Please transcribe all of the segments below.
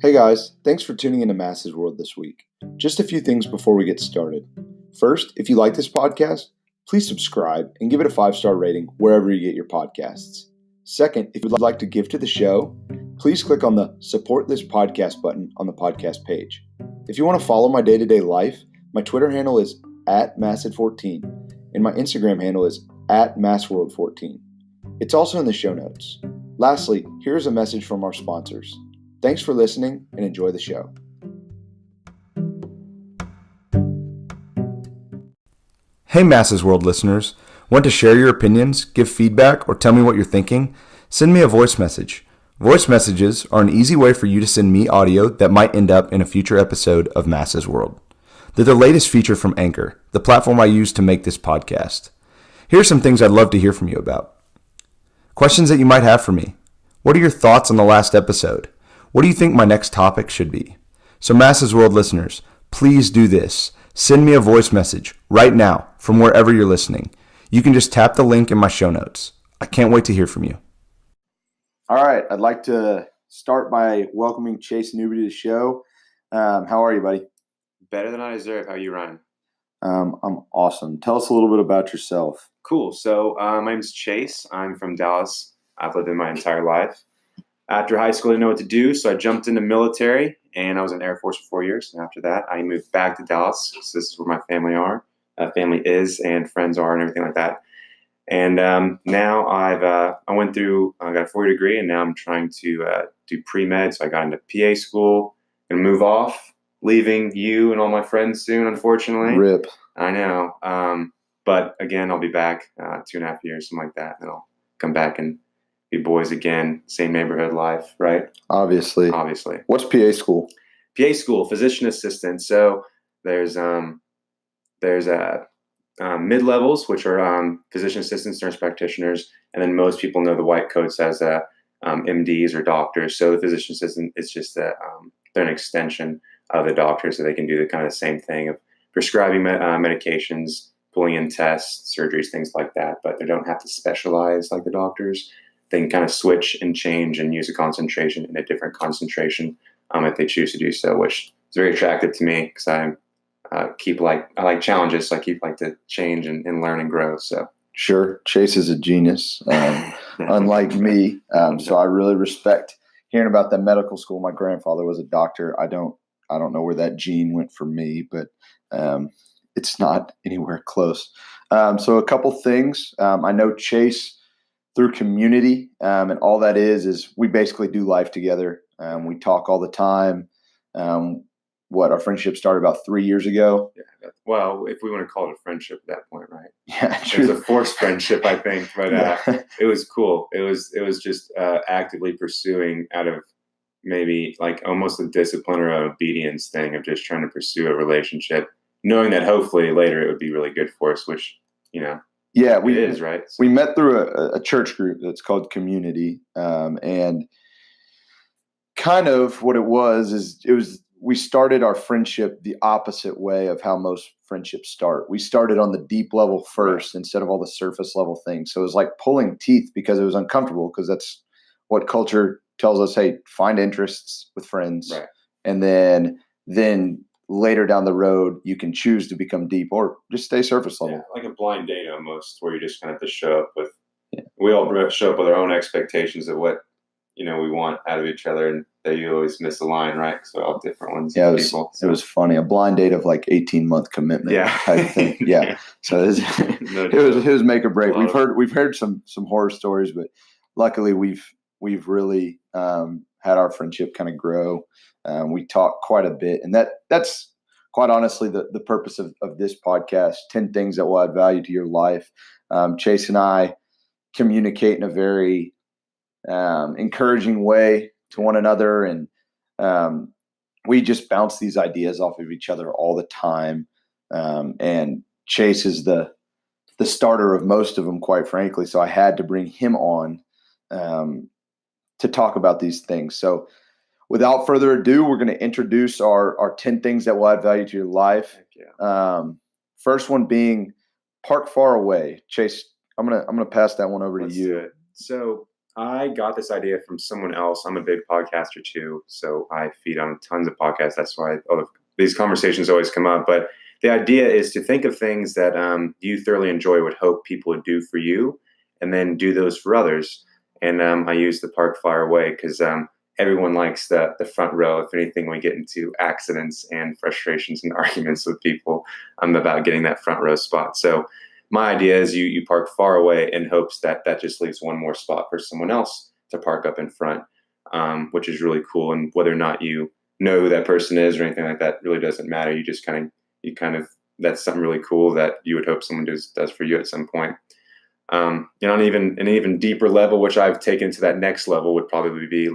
Hey guys, thanks for tuning into Mass's World this week. Just a few things before we get started. First, if you like this podcast, please subscribe and give it a 5-star rating wherever you get your podcasts. Second, if you'd like to give to the show, please click on the Support This Podcast button on the podcast page. If you want to follow my day-to-day life, my Twitter handle is @Massid14 and my Instagram handle is @MassWorld14. It's also in the show notes. Lastly, here's a message from our sponsors. Thanks for listening and enjoy the show. Hey Mass's World listeners, want to share your opinions, give feedback, or tell me what you're thinking? Send me a voice message. Voice messages are an easy way for you to send me audio that might end up in a future episode of Mass's World. They're the latest feature from Anchor, the platform I use to make this podcast. Here are some things I'd love to hear from you about. Questions that you might have for me. What are your thoughts on the last episode? What do you think my next topic should be? So Mass's World listeners, please do this. Send me a voice message right now from wherever you're listening. You can just tap the link in my show notes. I can't wait to hear from you. All right, I'd like to start by welcoming Chase Newby to the show. How are you, buddy? Better than I deserve. How are you, Ryan? I'm awesome. Tell us a little bit about yourself. Cool. So my name's Chase. I'm from Dallas. I've lived in my entire life. After high school, I didn't know what to do, so I jumped into military, and I was in the Air Force for 4 years. And after that, I moved back to Dallas. So this is where my family is, and friends are, and everything like that. And now I got a 4-year degree, and now I'm trying to do pre-med. So I got into PA school, gonna move off, leaving you and all my friends soon, unfortunately. RIP. I know. But again, I'll be back 2.5 years, something like that. Then I'll come back and be boys again, same neighborhood life, right? Obviously. What's PA school? PA school, physician assistant. So there's mid-levels, which are physician assistants, nurse practitioners, and then most people know the white coats as MDs or doctors. So the physician assistant is just they're an extension of the doctor, so they can do the kind of same thing of prescribing medications, pulling in tests, surgeries, things like that, but they don't have to specialize like the doctors. They can kind of switch and change and use a concentration in a different concentration if they choose to do so, which is very attractive to me because I like challenges, so I like to change and learn and grow. So sure, Chase is a genius, unlike me. So I really respect hearing about that medical school. My grandfather was a doctor. I don't know where that gene went for me, but it's not anywhere close. So a couple things. I know Chase through community, and all that is we basically do life together. We talk all the time. Our friendship started about 3 years ago. Yeah, well, if we want to call it a friendship at that point, right? Yeah, true. It was a forced friendship, I think, but it was cool. It was just actively pursuing out of maybe like almost a discipline or an obedience thing of just trying to pursue a relationship, knowing that hopefully later it would be really good for us, which, yeah, it is, right? So, we met through a church group that's called Community, and kind of what it was we started our friendship the opposite way of how most friendships start. We started on the deep level first instead of all the surface level things. So it was like pulling teeth because it was uncomfortable, because that's what culture tells us. Hey, find interests with friends, right. And then later down the road, you can choose to become deep or just stay surface level. Yeah, like a blind date almost, where you just kind of have to show up with. Yeah. We all show up with our own expectations of what we want out of each other, and that you always miss a line, right? Because we're all different ones. Yeah, it was funny. A blind date of like 18-month commitment. Yeah, type thing. Yeah. So it was make or break. We've heard some horror stories, but luckily we've really had our friendship kind of grow. We talk quite a bit, and that's quite honestly the purpose of this podcast. 10 things that will add value to your life. Chase and I communicate in a very encouraging way to one another, and we just bounce these ideas off of each other all the time. And Chase is the starter of most of them, quite frankly. So I had to bring him on to talk about these things. So without further ado, we're going to introduce our 10 things that will add value to your life. Yeah. First one being park far away. Chase, I'm gonna pass that one over to you. Do it. So I got this idea from someone else. I'm a big podcaster too, so I feed on tons of podcasts. That's why these conversations always come up. But the idea is to think of things that you thoroughly enjoy, would hope people would do for you, and then do those for others. And I use the park far away because everyone likes the front row. If anything, we get into accidents and frustrations and arguments with people, I'm about getting that front row spot. So my idea is you park far away in hopes that that just leaves one more spot for someone else to park up in front, which is really cool. And whether or not you know who that person is or anything like that really doesn't matter. You kind of that's something really cool that you would hope someone does for you at some point. On an even deeper level, which I've taken to that next level, would probably be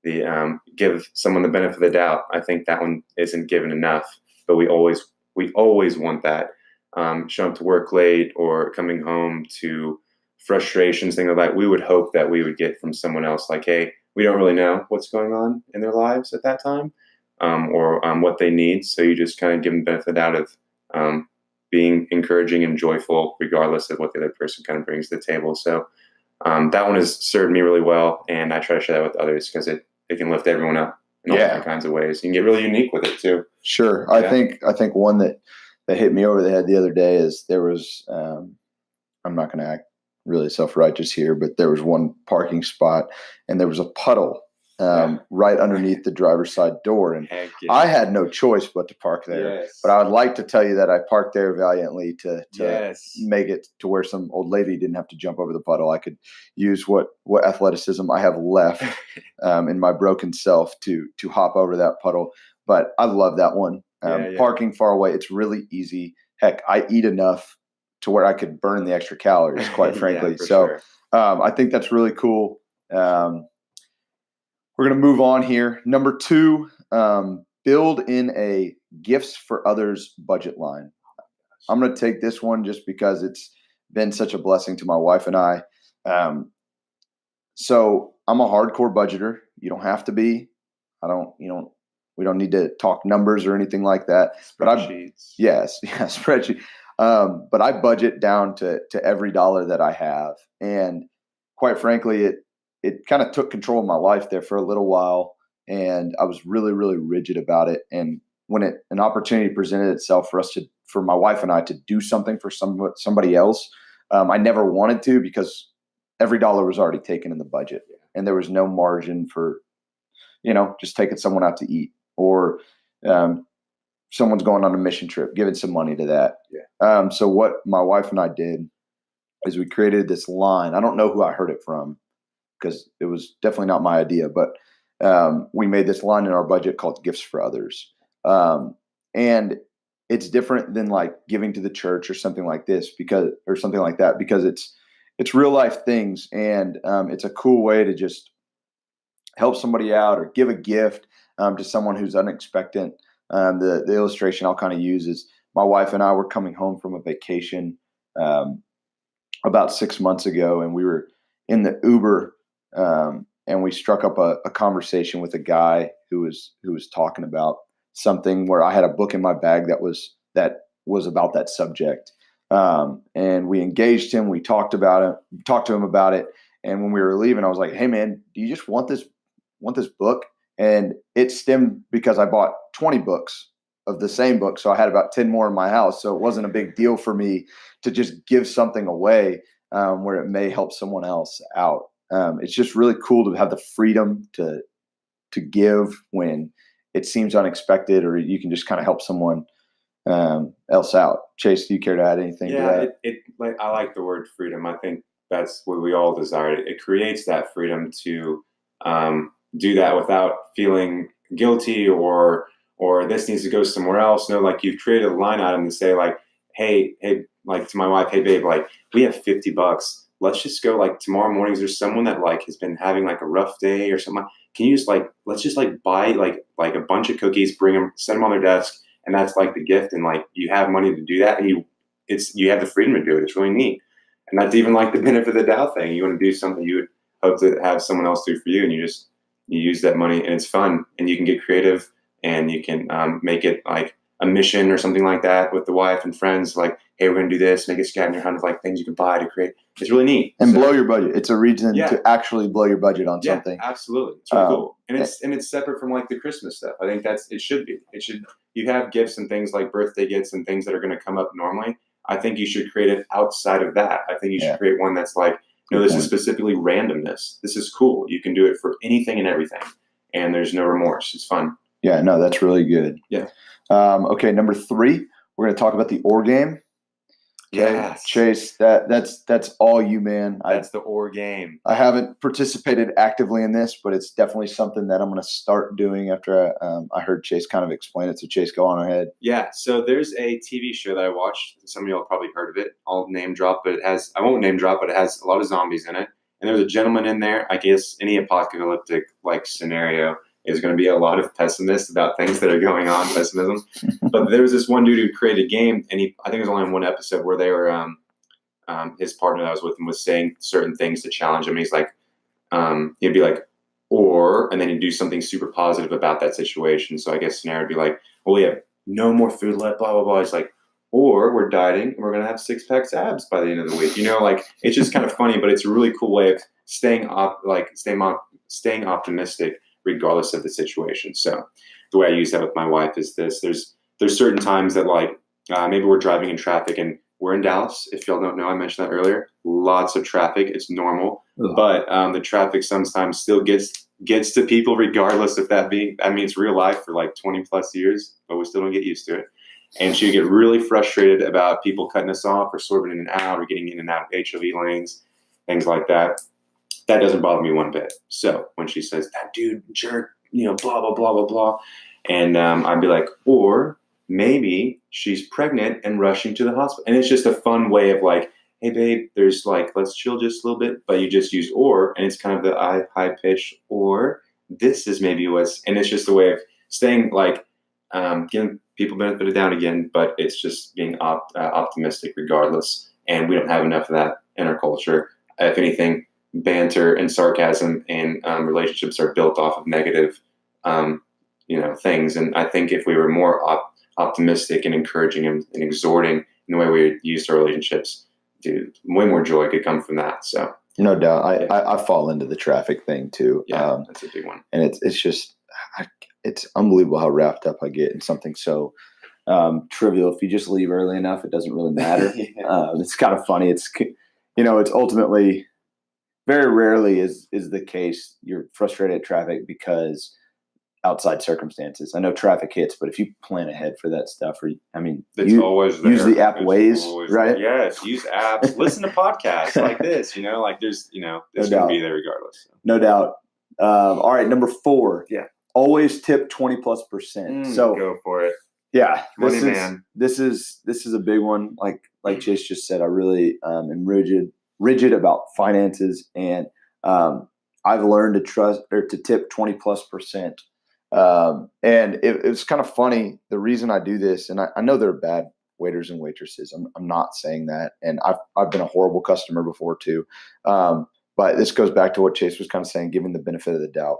the give someone the benefit of the doubt. I think that one isn't given enough, but we always want that. Showing up to work late or coming home to frustrations, things like that, we would hope that we would get from someone else, like, hey, we don't really know what's going on in their lives at that time, or what they need. So you just kind of give them the benefit of the doubt of being encouraging and joyful, regardless of what the other person kind of brings to the table. So that one has served me really well, and I try to share that with others because it can lift everyone up in all different kinds of ways. You can get really unique with it too. Sure. Yeah. I think one that hit me over the head the other day is there was, I'm not going to act really self-righteous here, but there was one parking spot and there was a puddle right underneath the driver's side door. And I had no choice but to park there. Yes. But I would like to tell you that I parked there valiantly to make it to where some old lady didn't have to jump over the puddle. I could use what athleticism I have left in my broken self to hop over that puddle. But I love that one. Parking far away, it's really easy. Heck, I eat enough to where I could burn the extra calories, quite frankly. So I think that's really cool. We're going to move on here. Number 2, build in a gifts for others budget line. I'm going to take this one just because it's been such a blessing to my wife and I. So I'm a hardcore budgeter. You don't have to be. We don't need to talk numbers or anything like that. Spreadsheets. Spreadsheet. But I budget down to every dollar that I have. And quite frankly, it kind of took control of my life there for a little while. And I was really, really rigid about it. And when an opportunity presented itself for my wife and I to do something for somebody else, I never wanted to because every dollar was already taken in the budget. And there was no margin for, just taking someone out to eat. Or someone's going on a mission trip, giving some money to that. Yeah. So what my wife and I did is we created this line. I don't know who I heard it from because it was definitely not my idea, but we made this line in our budget called Gifts for Others. And it's different than like giving to the church or something like that because it's real life things. And it's a cool way to just help somebody out or give a gift to someone who's unexpected. The illustration I'll kind of use is my wife and I were coming home from a vacation about 6 months ago, and we were in the Uber, and we struck up a conversation with a guy who was talking about something where I had a book in my bag that was about that subject, and we engaged him. We talked to him about it, and when we were leaving, I was like, "Hey, man, do you just want this book?" And it stemmed because I bought 20 books of the same book. So I had about 10 more in my house. So it wasn't a big deal for me to just give something away where it may help someone else out. It's just really cool to have the freedom to give when it seems unexpected, or you can just kind of help someone else out. Chase, do you care to add anything to that? I like the word freedom. I think that's what we all desire. It creates that freedom to do that without feeling guilty or this needs to go somewhere else. No, like you've created a line item to say like, hey, like to my wife, hey babe, like we have $50. Let's just go like tomorrow morning. Is there someone that like has been having like a rough day or something? Can you just like, let's just like buy like a bunch of cookies, bring them, send them on their desk. And that's like the gift. And like, you have money to do that. And you have the freedom to do it. It's really neat. And that's even like the benefit of the doubt thing. You want to do something you would hope to have someone else do for you. And you use that money and it's fun and you can get creative and you can make it like a mission or something like that with the wife and friends, like, hey, we're going to do this, make a scavenger hunt of like things you can buy to create. It's really neat. And blow your budget. It's a reason to actually blow your budget on something. Absolutely. It's really cool. And it's separate from like the Christmas stuff. I think it should be. You have gifts and things like birthday gifts and things that are going to come up normally. I think you should create it outside of that. I think you should create one that's like, no, this is specifically randomness. This is cool. You can do it for anything and everything. And there's no remorse. It's fun. Yeah, no, that's really good. Yeah. Okay, number 3, we're going to talk about the OR game. Okay, yes. Chase, that's all you, man. That's the OR game. I haven't participated actively in this, but it's definitely something that I'm going to start doing after I heard Chase kind of explain it. So Chase, go on ahead. Yeah, so there's a TV show that I watched. Some of y'all probably heard of it. I'll name drop, but I won't name drop, but it has a lot of zombies in it. And there's a gentleman in there. I guess any apocalyptic like scenario is going to be a lot of pessimists about things that are going on, pessimism. But there was this one dude who created a game, and I think it was only in one episode where they were, his partner that was with him was saying certain things to challenge him. He's like, he'd be like, or, and then he'd do something super positive about that situation. So I guess scenario would be like, well, we have no more food left, blah, blah, blah. It's like, or we're dieting and we're going to have 6-pack abs by the end of the week. You know, like, it's just kind of funny, but it's a really cool way of staying optimistic regardless of the situation. So the way I use that with my wife is this. There's certain times that like maybe we're driving in traffic and we're in Dallas. If y'all don't know, I mentioned that earlier. Lots of traffic. It's normal. Ugh. But the traffic sometimes still gets to people regardless of that means real life for like 20 plus years, but we still don't get used to it. And she would get really frustrated about people cutting us off or swerving in and out or getting in and out of HOV lanes, things like that. That doesn't bother me one bit. So when she says, that dude, jerk, blah, blah, blah, blah, blah. And I'd be like, or maybe she's pregnant and rushing to the hospital. And it's just a fun way of like, hey, babe, there's like, let's chill just a little bit. But you just use or, and it's kind of the high pitch, or this is maybe what's, and it's just a way of staying like, giving people benefit of the doubt again, but it's just being optimistic regardless. And we don't have enough of that in our culture. If anything, banter and sarcasm and relationships are built off of negative, things. And I think if we were more optimistic and encouraging and exhorting in the way we use our relationships, dude, way more joy could come from that. So no doubt, I fall into the traffic thing too. Yeah, that's a big one. And it's just it's unbelievable how wrapped up I get in something so trivial. If you just leave early enough, it doesn't really matter. It's kind of funny. It's it's ultimately. Very rarely is the case you're frustrated at traffic because outside circumstances. I know traffic hits, but if you plan ahead for that stuff, it's always there. Use the app Waze, right? Yes, use apps. Listen to podcasts like this. Like there's it's going to be there regardless. So. No doubt. All right, number 4. Yeah, always tip 20+%. So go for it. Yeah, money man. This is a big one. Like Chase just said, I really am rigid about finances, and I've learned to trust or to tip 20+%. And it's kind of funny. The reason I do this, and I know there are bad waiters and waitresses. I'm not saying that, and I've been a horrible customer before too. But this goes back to what Chase was kind of saying, giving the benefit of the doubt.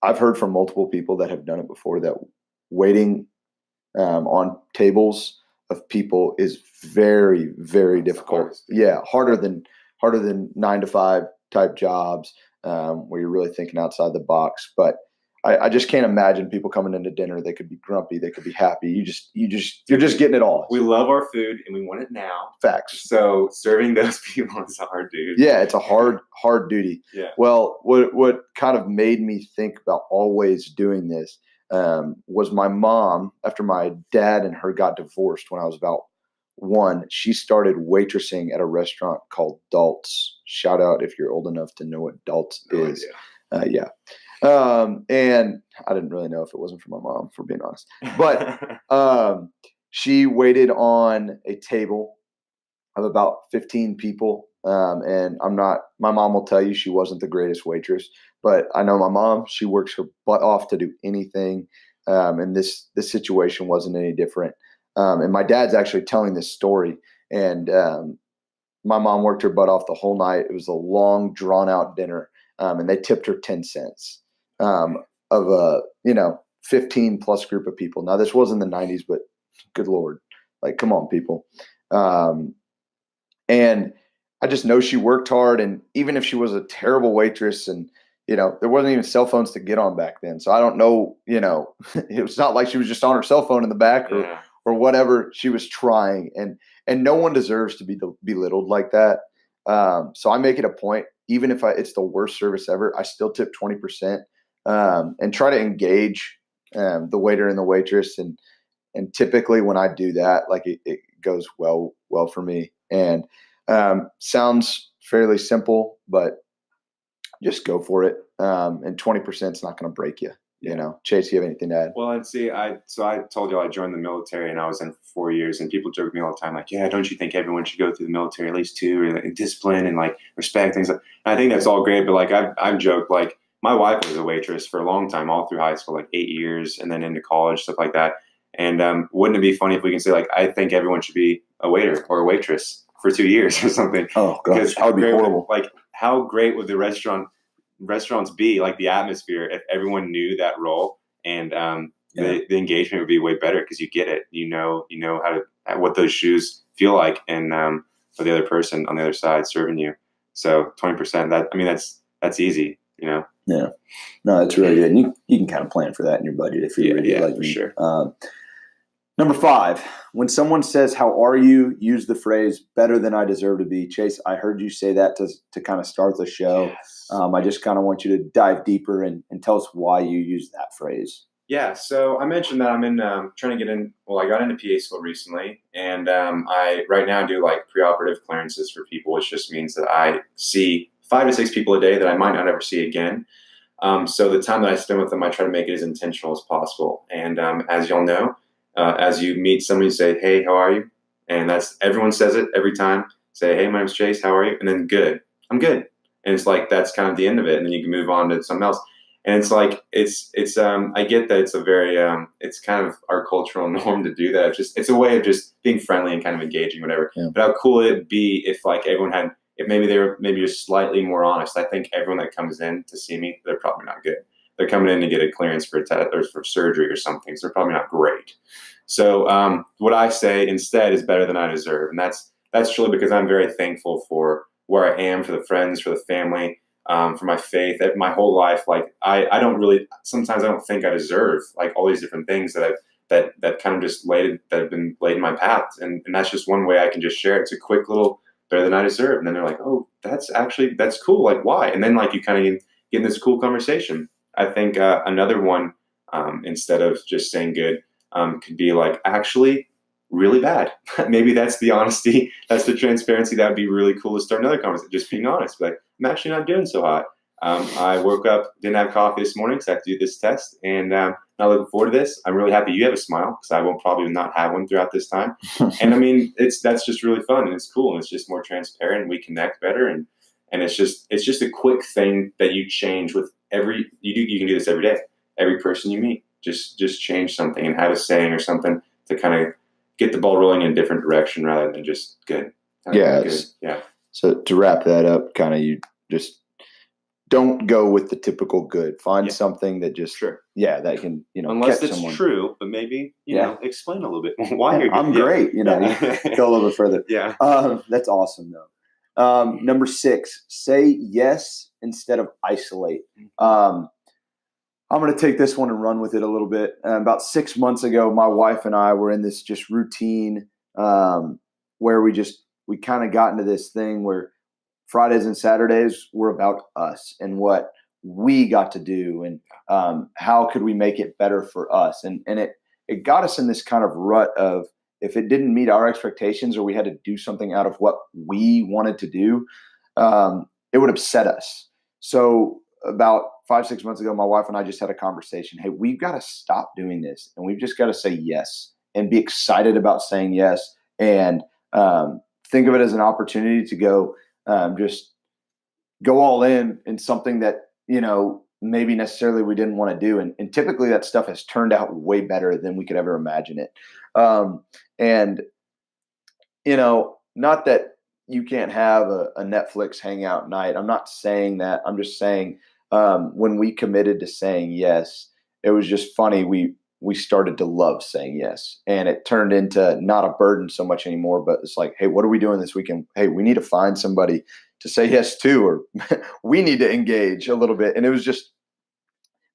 I've heard from multiple people that have done it before that waiting on tables of people is very, very difficult. Yeah, harder than 9-to-5 type jobs where you're really thinking outside the box. But I just can't imagine people coming into dinner. They could be grumpy, they could be happy. You're just getting it all. We love our food and we want it now. Facts. So serving those people is a hard duty. Yeah, it's a hard duty. Yeah. Well, what kind of made me think about always doing this was my mom. After my dad and her got divorced when I was about 1, she started waitressing at a restaurant called Dalt's. Shout out if you're old enough to know what Dalt's is. Yeah. And I didn't really know if it wasn't for my mom, for being honest. But she waited on a table of about 15 people. And my mom will tell you she wasn't the greatest waitress, but I know my mom, she works her butt off to do anything. And this situation wasn't any different. And my dad's actually telling this story, and my mom worked her butt off the whole night. It was a long, drawn out dinner. And they tipped her 10 cents of 15 plus group of people. Now this was in the 90s, but good Lord, like, come on, people. And I just know she worked hard. And even if she was a terrible waitress and, there wasn't even cell phones to get on back then. So I don't know, it was not like she was just on her cell phone in the back or whatever. She was trying, and no one deserves to be belittled like that. So I make it a point, even if it's the worst service ever, I still tip 20%, and try to engage the waiter and the waitress. And typically when I do that, like it goes well for me. And sounds fairly simple, but just go for it. And 20% is not going to break you. Chase, do you have anything to add? Well, and see, I told you I joined the military and I was in for 4 years, and people joke with me all the time, like, yeah, don't you think everyone should go through the military at least 2, or like, discipline and like respect things? And I think that's all great, but like I've joked, like my wife was a waitress for a long time, all through high school, like 8 years, and then into college, stuff like that. And wouldn't it be funny if we can say, like, I think everyone should be a waiter or a waitress for 2 years or something? Oh gosh, that would be horrible. Like, how great would the restaurants be, like the atmosphere, if everyone knew that role, and the engagement would be way better, because you get it, you know what those shoes feel like, and for the other person on the other side serving you. So 20%, that's easy, Yeah, no, that's really good. And you can kind of plan for that in your budget if you're like for me. Sure. Number 5, when someone says, "How are you?" use the phrase "better than I deserve to be." Chase, I heard you say that to kind of start the show. Yes. I just kind of want you to dive deeper and tell us why you use that phrase. Yeah, so I mentioned that I'm in trying to get in. Well, I got into PA school recently, and I right now do like preoperative clearances for people, which just means that I see 5 to 6 people a day that I might not ever see again. So the time that I spend with them, I try to make it as intentional as possible. And as y'all know, as you meet someone, you say, "Hey, how are you?" And everyone says it every time. Say, "Hey, my name's Chase. How are you?" And then, "Good. I'm good." And it's like, that's kind of the end of it. And then you can move on to something else. And it's like, I get that it's a very, it's kind of our cultural norm to do that. It's a way of just being friendly and kind of engaging, whatever. Yeah. But how cool would it be if like everyone had, if maybe they were maybe just slightly more honest. I think everyone that comes in to see me, they're probably not good. They're coming in to get a clearance for a test or for surgery or something. So they're probably not great. So what I say instead is better than I deserve. And that's truly because I'm very thankful for where I am, for the friends, for the family, for my faith, my whole life. Like I don't really, sometimes I don't think I deserve like all these different things that kind of just that have been laid in my path. And that's just one way I can just share it. It's a quick little better than I deserve. And then they're like, "Oh, that's cool. Like, why?" And then like you kind of get in this cool conversation. I think another one, instead of just saying good, could be like, "Actually, really bad." Maybe that's the honesty, that's the transparency. That would be really cool to start another conversation. Just being honest, like, "I'm actually not doing so hot. I woke up, didn't have coffee this morning, so I have to do this test, and not looking forward to this. I'm really happy you have a smile, because I will probably not have one throughout this time." And I mean, that's just really fun, and it's cool, and it's just more transparent, and we connect better, and it's just a quick thing that you change with you can do this every day. Every person you meet, just change something and have a saying or something to kind of get the ball rolling in a different direction rather than just good. Good. Yeah. So to wrap that up, kind of, you just don't go with the typical good. Find something that just, that can, unless catch it's someone. True, but maybe, explain a little bit why you're good. I'm great. You go a little bit further. Yeah. That's awesome though. Number 6, say yes instead of isolate. I'm going to take this one and run with it a little bit. About 6 months ago, my wife and I were in this just routine where we kind of got into this thing where Fridays and Saturdays were about us and what we got to do and how could we make it better for us. And it got us in this kind of rut of, if it didn't meet our expectations or we had to do something out of what we wanted to do, it would upset us. So about 5-6 months ago, my wife and I just had a conversation. Hey, we've got to stop doing this, and we've just got to say yes and be excited about saying yes, and think of it as an opportunity to go just go all in something that maybe necessarily we didn't want to do, and typically that stuff has turned out way better than we could ever imagine it. And not that you can't have a Netflix hangout night. I'm not saying that. I'm just saying when we committed to saying yes, it was just funny. We started to love saying yes, and it turned into not a burden so much anymore, but it's like, hey, what are we doing this weekend? Hey, we need to find somebody to say yes to, or we need to engage a little bit. And it was just,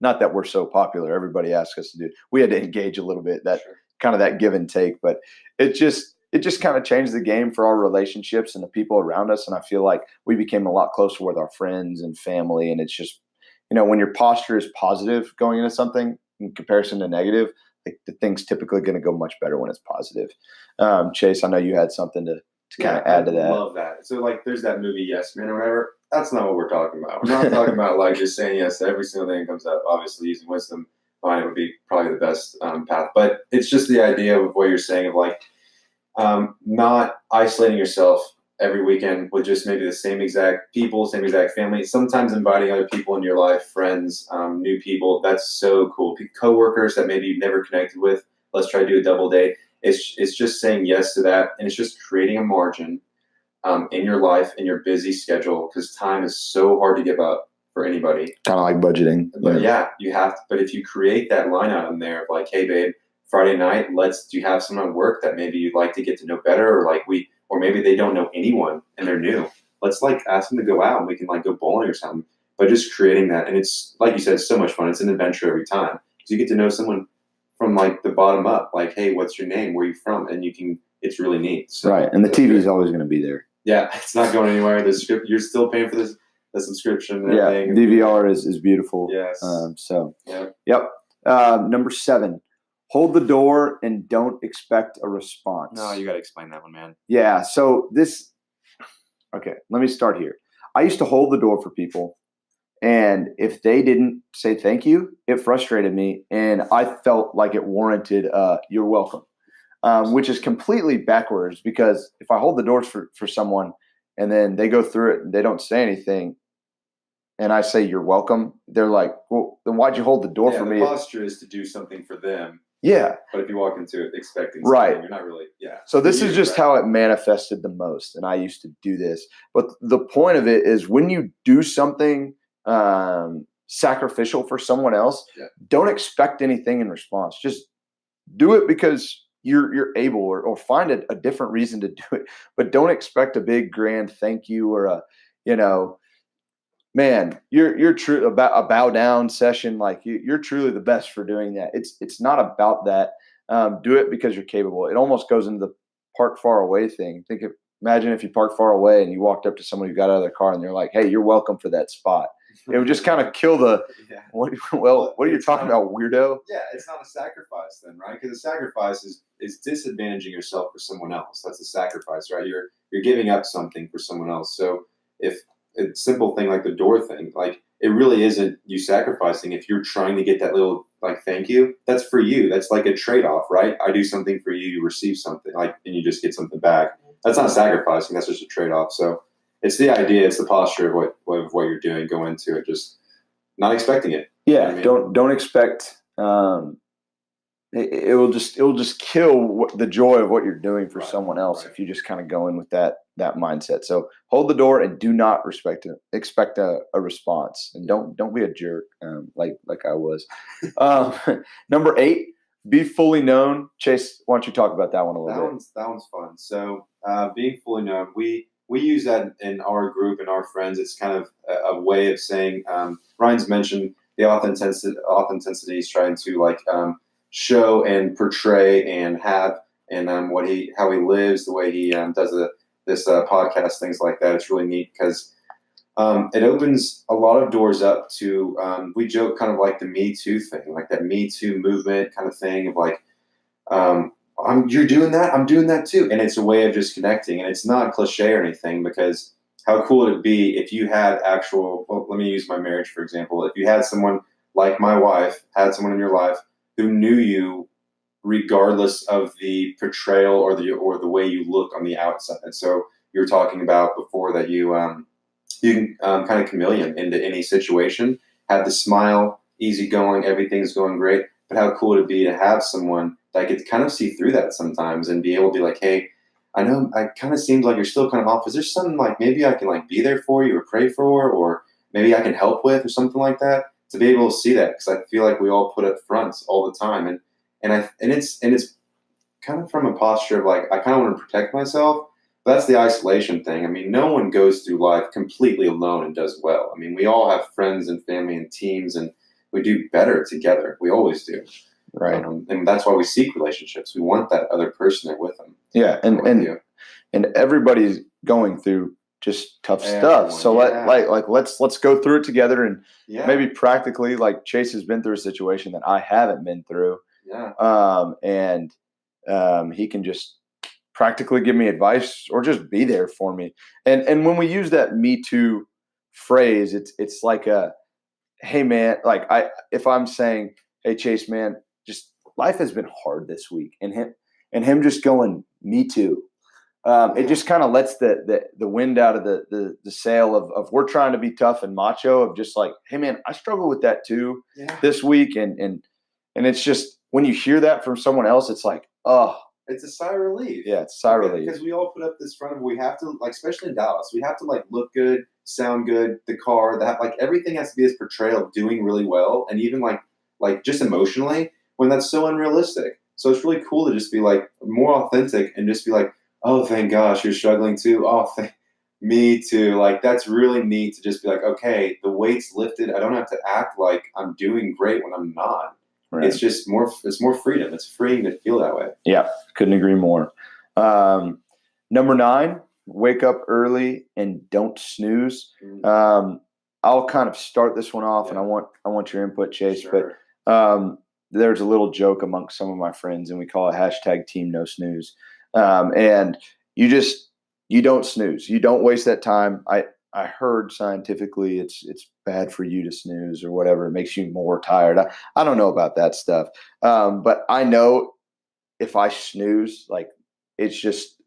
not that we're so popular, everybody asked us to do, we had to engage a little bit, that kind of that give and take, but it just kind of changed the game for our relationships and the people around us. And I feel like we became a lot closer with our friends and family. And it's just, when your posture is positive going into something in comparison to negative, like the thing's typically going to go much better when it's positive. Chase, I know you had something to kind of add to that. I love that. So like there's that movie Yes Man or whatever. That's not what we're talking about. We're not talking about like just saying yes to every single thing that comes up. Obviously using wisdom behind it would be probably the best path. But it's just the idea of what you're saying of like not isolating yourself every weekend with just maybe the same exact people, same exact family. Sometimes inviting other people into your life, friends, new people. That's so cool. Coworkers that maybe you've never connected with. Let's try to do a double date. It's just saying yes to that, and it's just creating a margin in your life, in your busy schedule, because time is so hard to give up for anybody. Kind of like budgeting. But yeah, you have to. But if you create that line item there of like, hey, babe, Friday night, do you have someone at work that maybe you'd like to get to know better, or maybe they don't know anyone and they're new. Let's like ask them to go out and we can like go bowling or something. But just creating that, and it's like you said, so much fun. It's an adventure every time because you get to know someone from like the bottom up, like, hey, what's your name? Where are you from? And it's really neat. So, right. And the TV is always going to be there. Yeah. It's not going anywhere. You're still paying for the subscription. And everything. DVR is beautiful. Yes. Yep. Number 7, hold the door and don't expect a response. No, you got to explain that one, man. Yeah. So okay, let me start here. I used to hold the door for people. And if they didn't say thank you, it frustrated me. And I felt like it warranted you're welcome, which is completely backwards, because if I hold the doors for someone and then they go through it and they don't say anything and I say you're welcome, they're like, well, then why'd you hold the door for me? The posture is to do something for them. Yeah. But if you walk into it expecting something, you're not really, So this is just how it manifested the most. And I used to do this. But the point of it is when you do something sacrificial for someone else, don't expect anything in response. Just do it because you're able, or find a different reason to do it, but don't expect a big grand thank you or man, you're true about a bow down session. Like you're truly the best for doing that. It's not about that. Do it because you're capable. It almost goes into the park far away thing. Imagine if you park far away and you walked up to someone who got out of their car and they're like, hey, you're welcome for that spot. It would just kind of kill what are you talking about, weirdo? Yeah, it's not a sacrifice then, right? Because a sacrifice is disadvantaging yourself for someone else. That's a sacrifice, right? You're giving up something for someone else. So if a simple thing like the door thing, like it really isn't you sacrificing. If you're trying to get that little like thank you, that's for you. That's like a trade-off, right? I do something for you, you receive something, like, and you just get something back. That's not sacrificing. That's just a trade-off. So it's the idea. It's the posture of what you're doing. Go into it, just not expecting it. Yeah. You know what I mean? Don't expect. It will just kill the joy of what you're doing for someone else if you just kind of go in with that mindset. So hold the door and do not expect a response, and don't be a jerk like I was. Number 8. Be fully known. Chase, why don't you talk about that one a little bit? That one's fun. So being fully known, we use that in our group and our friends. It's kind of a way of saying, Ryan's mentioned the authenticity is trying to like show and portray and have, and how he lives, the way he does this podcast, things like that. It's really neat because it opens a lot of doors up to, we joke kind of like the Me Too thing, like that Me Too movement kind of thing of like, you're doing that, I'm doing that too. And it's a way of just connecting, and it's not cliche or anything, because how cool would it be if you had let me use my marriage, for example. If you had someone like my wife, had someone in your life who knew you regardless of the portrayal or the way you look on the outside. And so you were talking about before that you can kind of chameleon into any situation, have the smile, easygoing, everything's going great. But how cool would it be to have someone that could kind of see through that sometimes and be able to be like, hey, I know it kind of seems like you're still kind of off. Is there something like maybe I can like be there for you or pray for, or maybe I can help with or something like that? to be able to see that, because I feel like we all put up fronts all the time, and it's kind of from a posture of like, I kind of want to protect myself. But that's the isolation thing. I mean, no one goes through life completely alone and does well. I mean, we all have friends and family and teams, and we do better together. We always do. Right. And that's why we seek relationships. We want that other person there with them. Yeah. And everybody's going through just tough stuff. So let's go through it together, and maybe practically, like Chase has been through a situation that I haven't been through. Yeah. And he can just practically give me advice or just be there for me. And when we use that "me too" phrase, it's like a, hey man, like if I'm saying, hey Chase, man, just life has been hard this week, and him just going, me too. It just kind of lets the wind out of the sail of we're trying to be tough and macho, of just like, hey man, I struggle with that too this week. And it's just, when you hear that from someone else, it's like, oh, it's a sigh of relief. Yeah, it's a sigh of relief. Because we all put up this front of, we have to, like, especially in Dallas, we have to like look good, sound good, the car, that, like, everything has to be this portrayal of doing really well, and even like just emotionally, when that's so unrealistic. So it's really cool to just be like more authentic and just be like, oh, thank gosh, you're struggling too. Oh, me too. Like, that's really neat to just be like, okay, the weight's lifted. I don't have to act like I'm doing great when I'm not. Right. It's just it's more freedom. It's freeing to feel that way. Yeah, couldn't agree more. Number 9, wake up early and don't snooze. I'll kind of start this one off, and I want your input, Chase. Sure. But there's a little joke amongst some of my friends, and we call it #TeamNoSnooze. And you don't snooze. You don't waste that time. I heard scientifically it's bad for you to snooze or whatever. It makes you more tired. I don't know about that stuff. But I know if I snooze, like, it's just,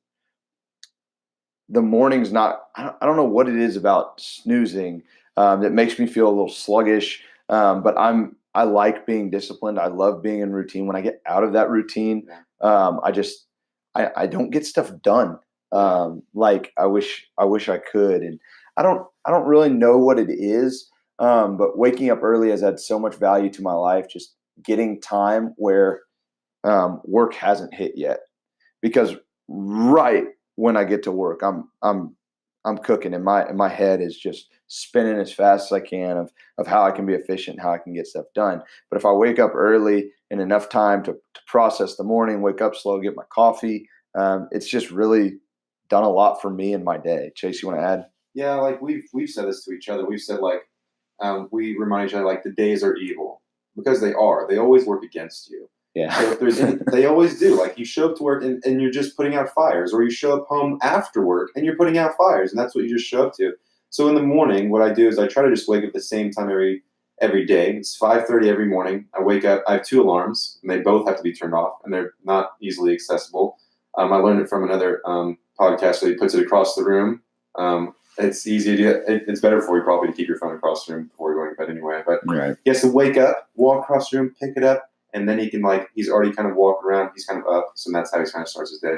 the morning's not, I don't know what it is about snoozing that makes me feel a little sluggish. But I like being disciplined. I love being in routine. When I get out of that routine, I don't get stuff done. Like I wish I could. And I don't really know what it is. But waking up early has had so much value to my life, just getting time where work hasn't hit yet. Because right when I get to work, I'm cooking, and my head is just spinning as fast as I can of how I can be efficient, how I can get stuff done. But if I wake up early and enough time to process the morning, wake up slow, get my coffee, it's just really done a lot for me in my day. Chase, you want to add? Yeah, like we've said this to each other. We've said, like, we remind each other, like, the days are evil, because they are. They always work against you. Yeah. So if there's they always do. Like, you show up to work and you're just putting out fires, or you show up home after work and you're putting out fires, and that's what you just show up to. So in the morning, what I do is I try to just wake up at the same time every day. It's 5:30 every morning. I wake up. I have 2 alarms, and they both have to be turned off, and they're not easily accessible. I learned it from another podcast. So he puts it across the room. It's easy to it's better for you probably to keep your phone across the room before you're going to bed anyway. But he has to wake up, walk across the room, pick it up, and then he can, like, he's already kind of walking around. He's kind of up. So that's how he kind of starts his day.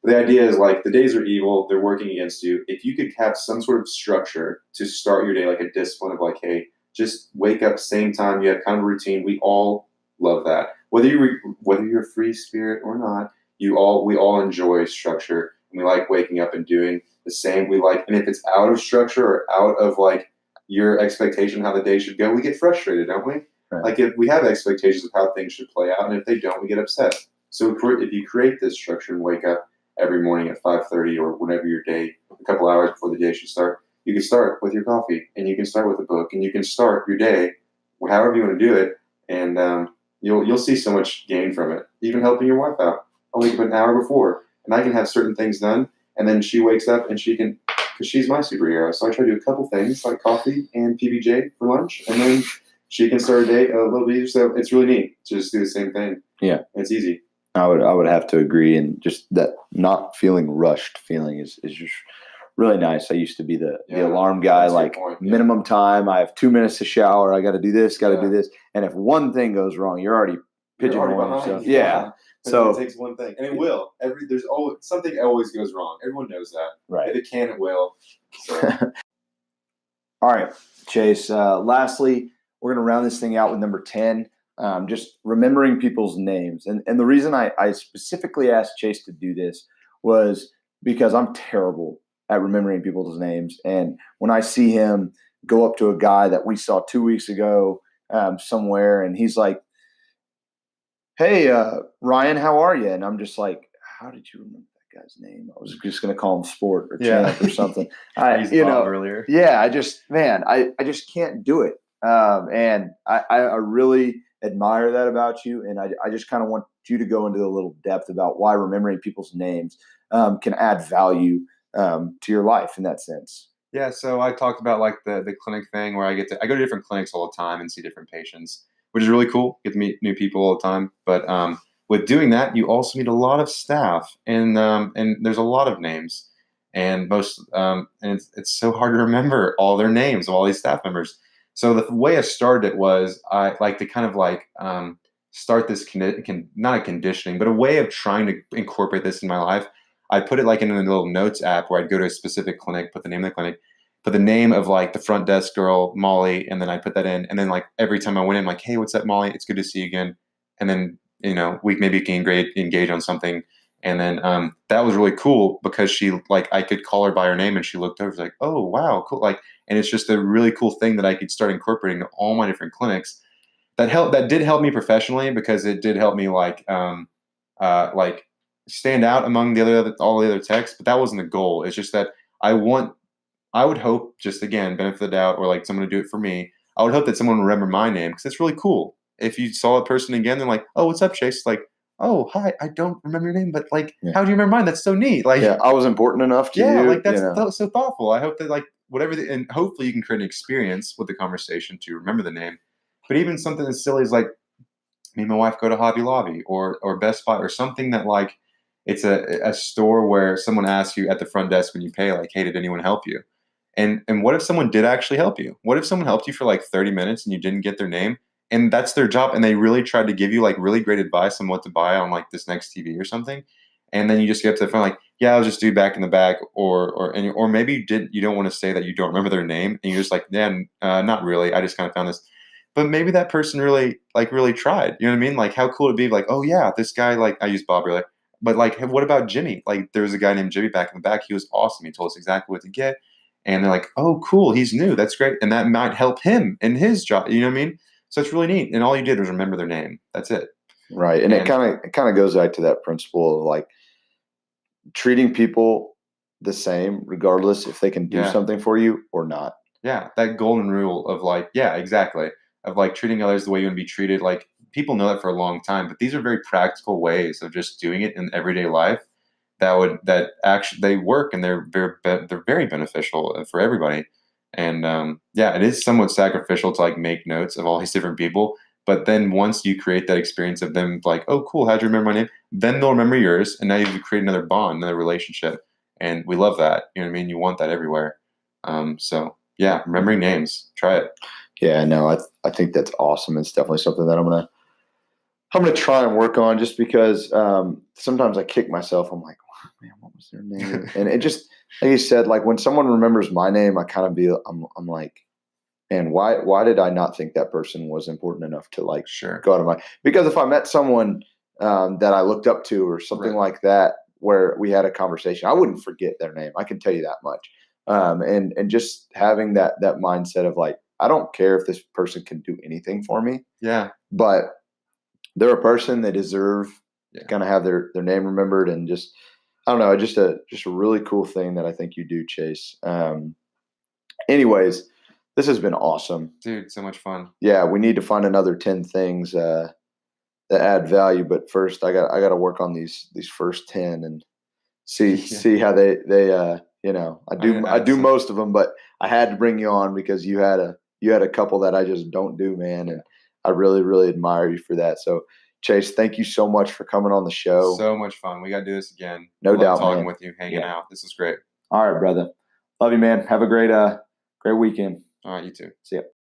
But the idea is, like, the days are evil. They're working against you. If you could have some sort of structure to start your day, like a discipline of, like, hey, just wake up same time. You have kind of a routine. We all love that. Whether you're a free spirit or not, we all enjoy structure, and we like waking up and doing the same. And if it's out of structure or out of, like, your expectation how the day should go, we get frustrated, don't we? Right. Like, if we have expectations of how things should play out, and if they don't, we get upset. So if you create this structure and wake up every morning at 5:30 or whenever your day, a couple hours before the day should start, you can start with your coffee, and you can start with a book, and you can start your day however you want to do it, and you'll see so much gain from it. Even helping your wife out. I'll wake up an hour before, and I can have certain things done, and then she wakes up and she can, because she's my superhero. So I try to do a couple things like coffee and PBJ for lunch, and then she can start her day a little bit easier. So it's really neat to just do the same thing. Yeah, and it's easy. I would have to agree, and just that not feeling rushed feeling is just really nice. I used to be the alarm guy, like minimum time. I have 2 minutes to shower. I got to do this, got to do this, and if one thing goes wrong, you're already pigeonholing yourself. Yeah. So it takes one thing, and it will. There's always something always goes wrong. Everyone knows that. Right. If it can, it will. So. All right, Chase. Lastly, we're going to round this thing out with number 10, just remembering people's names. And the reason I specifically asked Chase to do this was because I'm terrible at remembering people's names. And when I see him go up to a guy that we saw 2 weeks ago somewhere, and he's like, "Hey, Ryan, how are you?" And I'm just like, "How did you remember that guy's name?" I was just going to call him Sport or Champ or something. Earlier. Yeah, I just can't do it. And I really admire that about you. And I just kind of want you to go into a little depth about why remembering people's names can add value to your life in that sense. Yeah, so I talked about like the clinic thing where I go to different clinics all the time and see different patients, which is really cool. Get to meet new people all the time. But with doing that, you also meet a lot of staff, and there's a lot of names, and it's so hard to remember all their names of all these staff members. So the way I started it was I like to kind of like start this not a conditioning, but a way of trying to incorporate this in my life. I put it like in a little notes app where I'd go to a specific clinic, put the name of the clinic, put the name of like the front desk girl, Molly, and then I put that in. And then like every time I went in, like, "Hey, what's up, Molly? It's good to see you again." And then, we maybe can engage on something. And then that was really cool because I could call her by her name and she looked over, like, "Oh, wow, cool." And it's just a really cool thing that I could start incorporating to all my different clinics. That did help me professionally because it did help me like stand out among all the other techs, but that wasn't the goal. It's just that I would hope, just again, benefit of the doubt, or like someone to do it for me. I would hope that someone would remember my name because it's really cool. If you saw a person again, they're like, "Oh, what's up, Chase?" Like, "Oh, hi, I don't remember your name, but like, how do you remember mine? That's so neat." Like, yeah, I was important enough to you. Yeah, like that's so thoughtful. I hope that like and hopefully you can create an experience with the conversation to remember the name. But even something as silly as like me and my wife go to Hobby Lobby or Best Buy or something that like it's a store where someone asks you at the front desk when you pay, like, "Hey, did anyone help you?" And what if someone did actually help you? What if someone helped you for like 30 minutes and you didn't get their name? And that's their job, and they really tried to give you like really great advice on what to buy on like this next TV or something. And then you just get up to the front like, "Yeah, I was just dude back in the back," or maybe you don't want to say that you don't remember their name, and you're just like, "Yeah, not really. I just kind of found this." But maybe that person really tried. You know what I mean? Like, how cool it'd be, like, "Oh yeah, this guy," like I used Bob earlier, but like, what about Jimmy? Like, there's a guy named Jimmy back in the back. He was awesome. He told us exactly what to get, and they're like, "Oh, cool, he's new. That's great," and that might help him in his job. You know what I mean? So it's really neat. And all you did was remember their name. That's it. Right. And it kind of goes back to that principle of like treating people the same, regardless if they can do something for you or not. Yeah, that golden rule of like, yeah, exactly, of like treating others the way you want to be treated. Like, people know that for a long time, but these are very practical ways of just doing it in everyday life that actually they work, and they're very beneficial for everybody. And it is somewhat sacrificial to like make notes of all these different people. But then once you create that experience of them like, "Oh, cool, how'd you remember my name?" Then they'll remember yours, and now you create another bond, another relationship. And we love that. You know what I mean? You want that everywhere. So yeah, remembering names, try it. Yeah, no, I think that's awesome. It's definitely something that I'm gonna try and work on, just because sometimes I kick myself. I'm like, "Oh, man, what was their name?" And it just, like you said, like when someone remembers my name, I'm like, "Man, why did I not think that person was important enough to like go out of my?" Because if I met someone that I looked up to or something like that, where we had a conversation, I wouldn't forget their name. I can tell you that much. And just having that mindset of like, I don't care if this person can do anything for me. Yeah. But they're a person, they deserve to kind of have their name remembered, and just, I don't know, just a really cool thing that I think you do, Chase. Anyways, this has been awesome. Dude, so much fun. Yeah, we need to find another 10 things that add value, but first I got to work on these first 10 and see how they I do most of them, but I had to bring you on because you had a couple that I just don't do, man, and I really, really admire you for that. So Chase, thank you so much for coming on the show. So much fun. We got to do this again. No doubt, talking man. with you, hanging out. This is great. All right, brother. Love you, man. Have a great weekend. All right, you too. See ya.